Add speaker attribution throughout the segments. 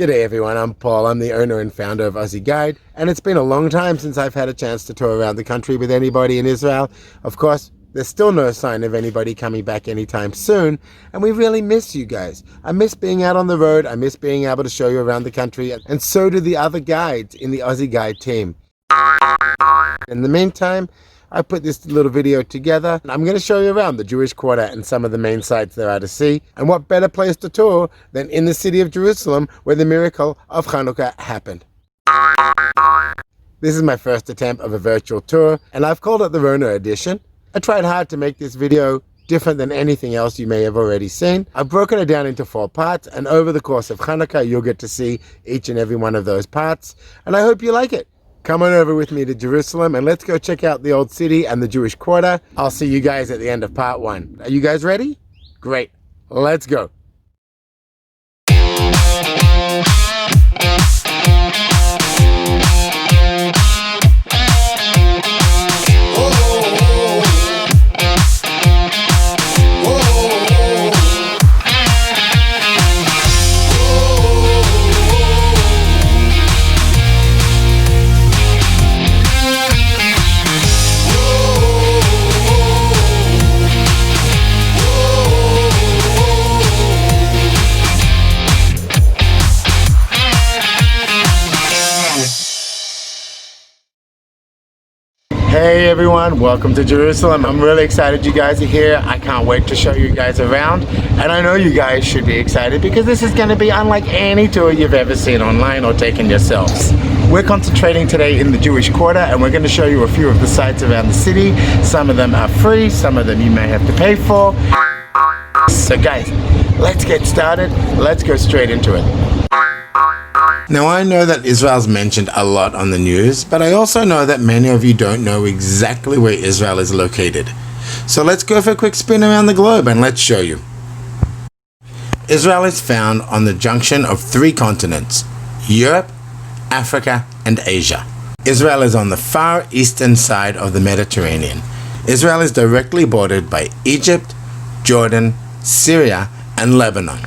Speaker 1: G'day everyone, I'm Paul. I'm the owner and founder of Aussie Guide, and it's been a long time since I've had a chance to tour around the country with anybody in Israel. Of course, there's still no sign of anybody coming back anytime soon, and we really miss you guys. I miss being out on the road, I miss being able to show you around the country, and so do the other guides in the Aussie Guide team. In the meantime, I put this little video together, and I'm going to show you around the Jewish Quarter and some of the main sites there are to see. And what better place to tour than in the city of Jerusalem, where the miracle of Hanukkah happened. This is my first attempt of a virtual tour, and I've called it the Rona edition. I tried hard to make this video different than anything else you may have already seen. I've broken it down into 4 parts, and over the course of Hanukkah, you'll get to see each and every one of those parts, and I hope you like it. Come on over with me to Jerusalem and let's go check out the old city and the Jewish Quarter. I'll see you guys at the end of part 1. Are you guys ready? Great. Let's go. Hey everyone, welcome to Jerusalem. I'm really excited you guys are here. I can't wait to show you guys around, and I know you guys should be excited because this is going to be unlike any tour you've ever seen online or taken yourselves. We're concentrating today in the Jewish Quarter, and we're going to show you a few of the sites around the city. Some of them are free, some of them you may have to pay for. So guys, let's get started. Let's go straight into it. Now I know that Israel's mentioned a lot on the news, but I also know that many of you don't know exactly where Israel is located. So let's go for a quick spin around the globe and let's show you. Israel is found on the junction of 3 continents, Europe, Africa, and Asia. Israel is on the far eastern side of the Mediterranean. Israel is directly bordered by Egypt, Jordan, Syria, and Lebanon.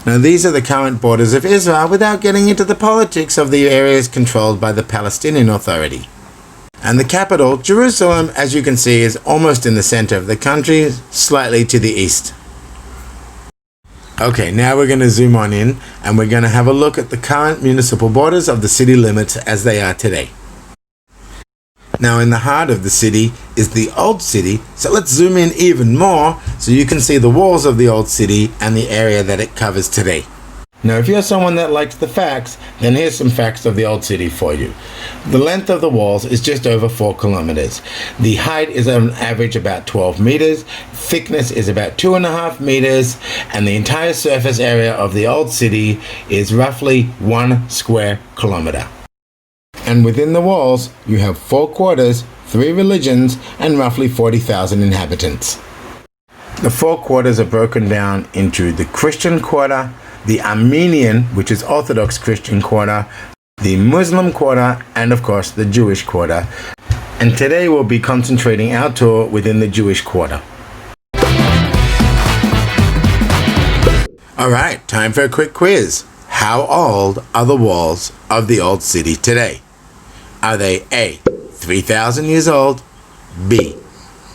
Speaker 1: Now these are the current borders of Israel without getting into the politics of the areas controlled by the Palestinian Authority. And the capital, Jerusalem, as you can see, is almost in the center of the country, slightly to the east. Okay, now we're going to zoom on in and we're going to have a look at the current municipal borders of the city limits as they are today. Now in the heart of the city is the old city, so let's zoom in even more so you can see the walls of the old city and the area that it covers today. Now if you're someone that likes the facts, then here's some facts of the old city for you. The length of the walls is just over 4 kilometers. The height is on average about 12 meters, thickness is about 2.5 meters, and the entire surface area of the old city is roughly 1 square kilometer. And within the walls, you have 4 quarters, 3 religions, and roughly 40,000 inhabitants. The 4 quarters are broken down into the Christian quarter, the Armenian, which is Orthodox Christian quarter, the Muslim quarter, and of course the Jewish quarter. And today we'll be concentrating our tour within the Jewish quarter. Alright, time for a quick quiz. How old are the walls of the old city today? Are they A, 3,000 years old, B,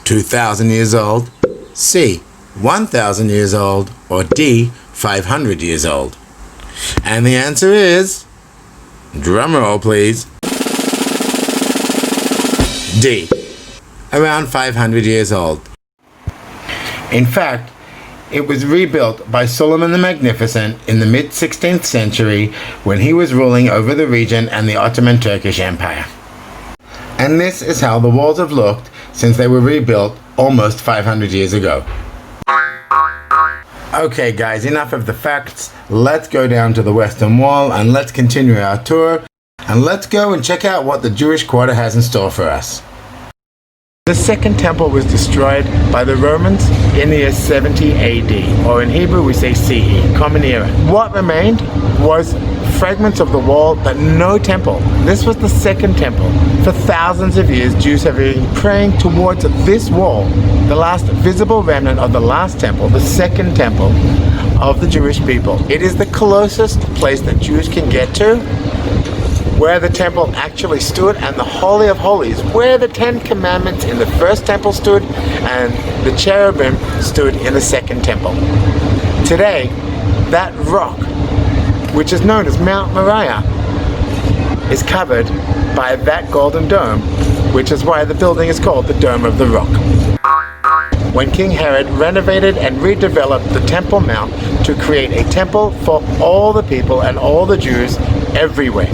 Speaker 1: 2,000 years old, C, 1,000 years old, or D, 500 years old? And the answer is, drum roll please, D, around 500 years old. In fact, it was rebuilt by Solomon the Magnificent in the mid-16th century when he was ruling over the region and the Ottoman Turkish Empire. And this is how the walls have looked since they were rebuilt almost 500 years ago. Okay guys, enough of the facts. Let's go down to the Western Wall and let's continue our tour. And let's go and check out what the Jewish Quarter has in store for us. The second temple was destroyed by the Romans in the year 70 AD, or in Hebrew we say CE, Common Era. What remained was fragments of the wall, but no temple. This was the second temple. For thousands of years, Jews have been praying towards this wall, the last visible remnant of the last temple, the second temple, of the Jewish people. It is the closest place that Jews can get to where the temple actually stood, and the Holy of Holies, where the 10 Commandments in the first temple stood and the cherubim stood in the second temple. Today, that rock, which is known as Mount Moriah, is covered by that golden dome, which is why the building is called the Dome of the Rock. When King Herod renovated and redeveloped the Temple Mount to create a temple for all the people and all the Jews everywhere.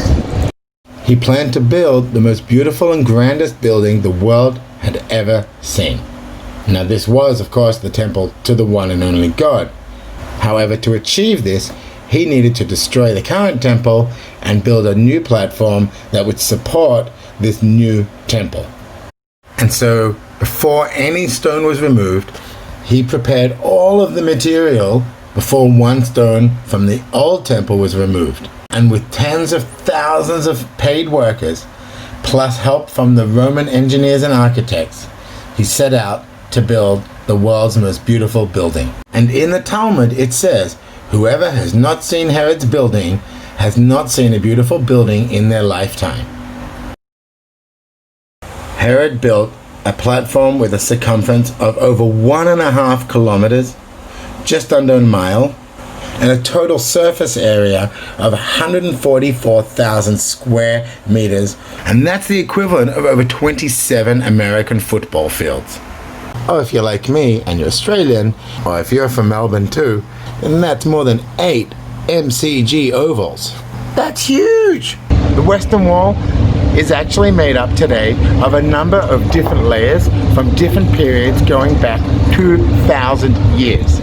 Speaker 1: He planned to build the most beautiful and grandest building the world had ever seen. Now this was, of course, the temple to the one and only God. However, to achieve this, he needed to destroy the current temple and build a new platform that would support this new temple. And so, before any stone was removed, he prepared all of the material before one stone from the old temple was removed. And with tens of thousands of paid workers, plus help from the Roman engineers and architects, he set out to build the world's most beautiful building. And in the Talmud it says, whoever has not seen Herod's building has not seen a beautiful building in their lifetime. Herod built a platform with a circumference of over 1.5 kilometers, just under a mile, and a total surface area of 144,000 square meters, and that's the equivalent of over 27 American football fields. Oh, if you're like me and you're Australian, or if you're from Melbourne too, then that's more than 8 MCG ovals. That's huge! The Western Wall is actually made up today of a number of different layers from different periods going back 2,000 years.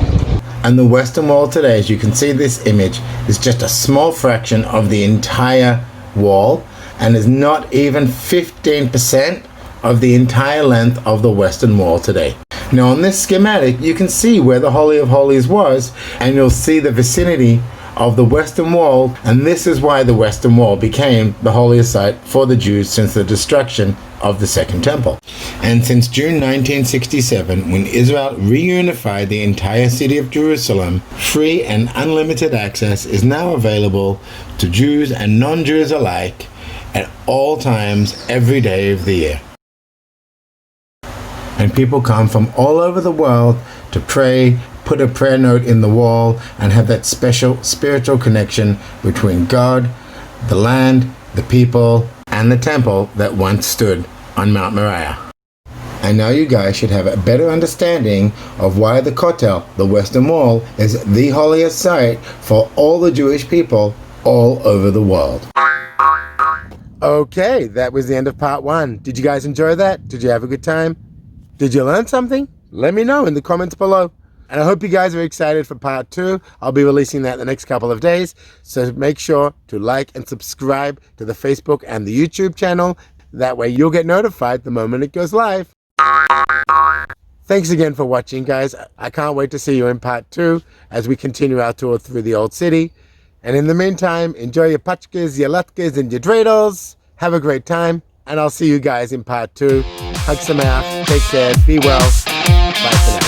Speaker 1: And the Western Wall today, as you can see this image, is just a small fraction of the entire wall and is not even 15% of the entire length of the Western Wall today. Now on this schematic you can see where the Holy of Holies was, and you'll see the vicinity of the Western Wall, and this is why the Western Wall became the holiest site for the Jews since the destruction of the Second Temple. And since June 1967, when Israel reunified the entire city of Jerusalem, free and unlimited access is now available to Jews and non-Jews alike at all times, every day of the year. And people come from all over the world to pray, put a prayer note in the wall, and have that special spiritual connection between God, the land, the people, and the temple that once stood on Mount Moriah. And now you guys should have a better understanding of why the Kotel, the Western Wall, is the holiest site for all the Jewish people all over the world. Okay, that was the end of part 1. Did you guys enjoy that? Did you have a good time? Did you learn something? Let me know in the comments below. And I hope you guys are excited for part 2. I'll be releasing that in the next couple of days. So make sure to like and subscribe to the Facebook and the YouTube channel. That way you'll get notified the moment it goes live. Thanks again for watching, guys. I can't wait to see you in part 2 as we continue our tour through the old city. And in the meantime, enjoy your pachkas, your latkes, and your dreidels. Have a great time. And I'll see you guys in part 2. Hug some out. Take care. Be well. Bye for now.